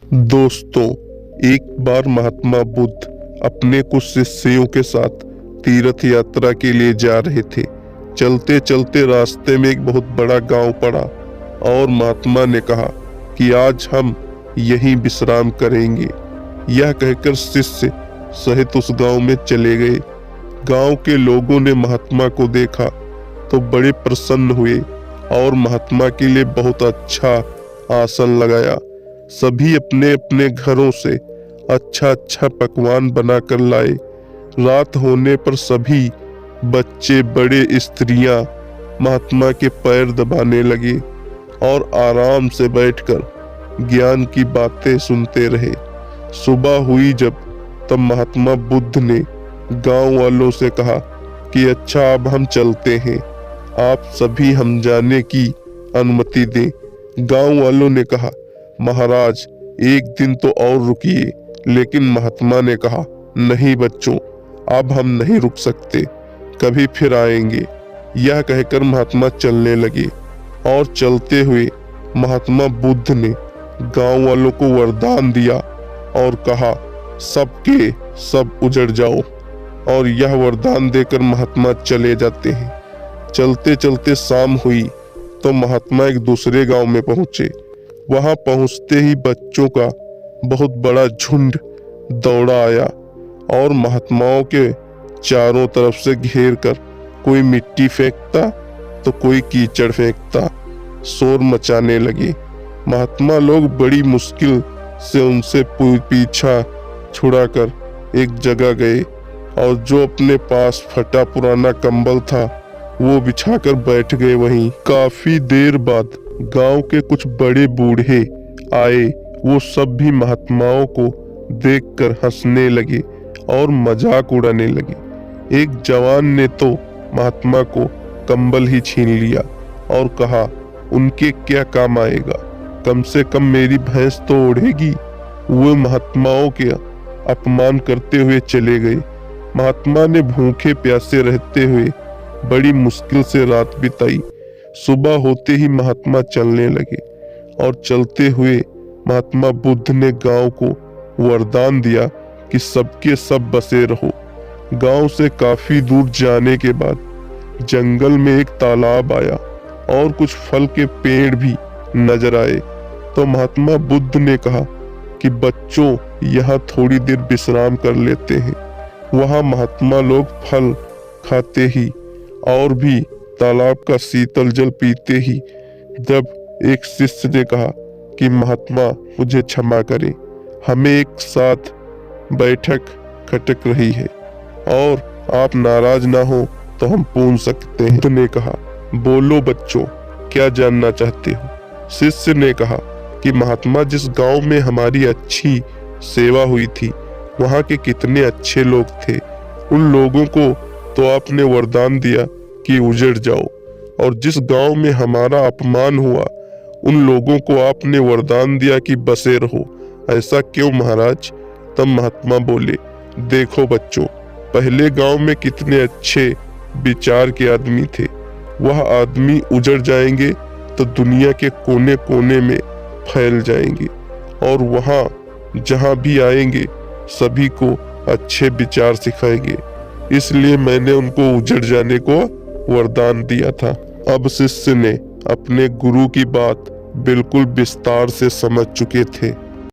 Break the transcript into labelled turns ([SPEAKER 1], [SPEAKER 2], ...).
[SPEAKER 1] दोस्तों, एक बार महात्मा बुद्ध अपने कुछ शिष्यों के साथ तीर्थ यात्रा के लिए जा रहे थे। चलते चलते रास्ते में एक बहुत बड़ा गांव पड़ा और महात्मा ने कहा कि आज हम यहीं विश्राम करेंगे। यह कहकर शिष्य सहित उस गांव में चले गए। गांव के लोगों ने महात्मा को देखा तो बड़े प्रसन्न हुए और महात्मा के लिए बहुत अच्छा आसन लगाया। सभी अपने अपने घरों से अच्छा अच्छा पकवान बनाकर लाए। रात होने पर सभी बच्चे बड़े स्त्रियां महात्मा के पैर दबाने लगे और आराम से बैठकर ज्ञान की बातें सुनते रहे। सुबह हुई जब तब महात्मा बुद्ध ने गांव वालों से कहा कि अच्छा अब हम चलते हैं, आप सभी हम जाने की अनुमति दें। गांव वालों ने कहा महाराज एक दिन तो और रुकिए, लेकिन महात्मा ने कहा नहीं बच्चों, अब हम नहीं रुक सकते, कभी फिर आएंगे। यह कहकर महात्मा चलने लगे और चलते हुए महात्मा बुद्ध ने गांव वालों को वरदान दिया और कहा सबके सब उजड़ जाओ, और यह वरदान देकर महात्मा चले जाते हैं। चलते चलते शाम हुई तो महात्मा एक दूसरे गांव में पहुंचे। वहां पहुंचते ही बच्चों का बहुत बड़ा झुंड दौड़ा आया और महात्माओं के चारों तरफ से घेर कर कोई मिट्टी फेंकता तो कोई कीचड़ फेंकता, शोर मचाने लगे। महात्मा लोग बड़ी मुश्किल से उनसे पीछा छुड़ाकर एक जगह गए और जो अपने पास फटा पुराना कंबल था वो बिछाकर बैठ गए वहीं। काफी देर बाद गांव के कुछ बड़े बूढ़े आए। वो सब भी महात्माओं को देखकर हंसने लगे और मजाक उड़ाने लगे। एक जवान ने तो महात्मा को कंबल ही छीन लिया और कहा उनके क्या काम आएगा, कम से कम मेरी भैंस तो ओढ़ेगी। वो महात्माओं के अपमान करते हुए चले गए। महात्मा ने भूखे प्यासे रहते हुए बड़ी मुश्किल से रात बिताई। सुबह होते ही महात्मा चलने लगे और चलते हुए महात्मा बुद्ध ने गांव को वरदान दिया कि सबके सब बसे रहो। गांव से काफी दूर जाने के बाद जंगल में एक तालाब आया और कुछ फल के पेड़ भी नजर आए। तो महात्मा बुद्ध ने कहा कि बच्चों यहाँ थोड़ी देर विश्राम कर लेते हैं। वहाँ महात्मा लोग फल खाते ही और भी तालाब का शीतल जल पीते ही जब एक शिष्य ने कहा कि महात्मा मुझे क्षमा करें, हमें एक साथ बैठक खटक रही है और आप नाराज ना हो तो हम पूछ सकते हैं। ने कहा बोलो बच्चों, क्या जानना चाहते हो। शिष्य ने कहा कि महात्मा जिस गांव में हमारी अच्छी सेवा हुई थी वहां के कितने अच्छे लोग थे। उन लोगों को तो आपने वरदान दिया कि उजड़ जाओ, और जिस गांव में हमारा अपमान हुआ उन लोगों को आपने वरदान दिया कि बसे रहो। ऐसा क्यों महाराज। तब महात्मा बोले देखो बच्चों, पहले गांव में कितने अच्छे विचार के आदमी थे, वह आदमी उजड़ जाएंगे तो दुनिया के कोने कोने में फैल जाएंगे, और वहां जहां भी आएंगे सभी को अच्छे विचार सिखाएंगे। इसलिए मैंने उनको उजड़ जाने को वरदान दिया था। अब शिष्य ने अपने गुरु की बात बिल्कुल विस्तार से समझ चुके थे।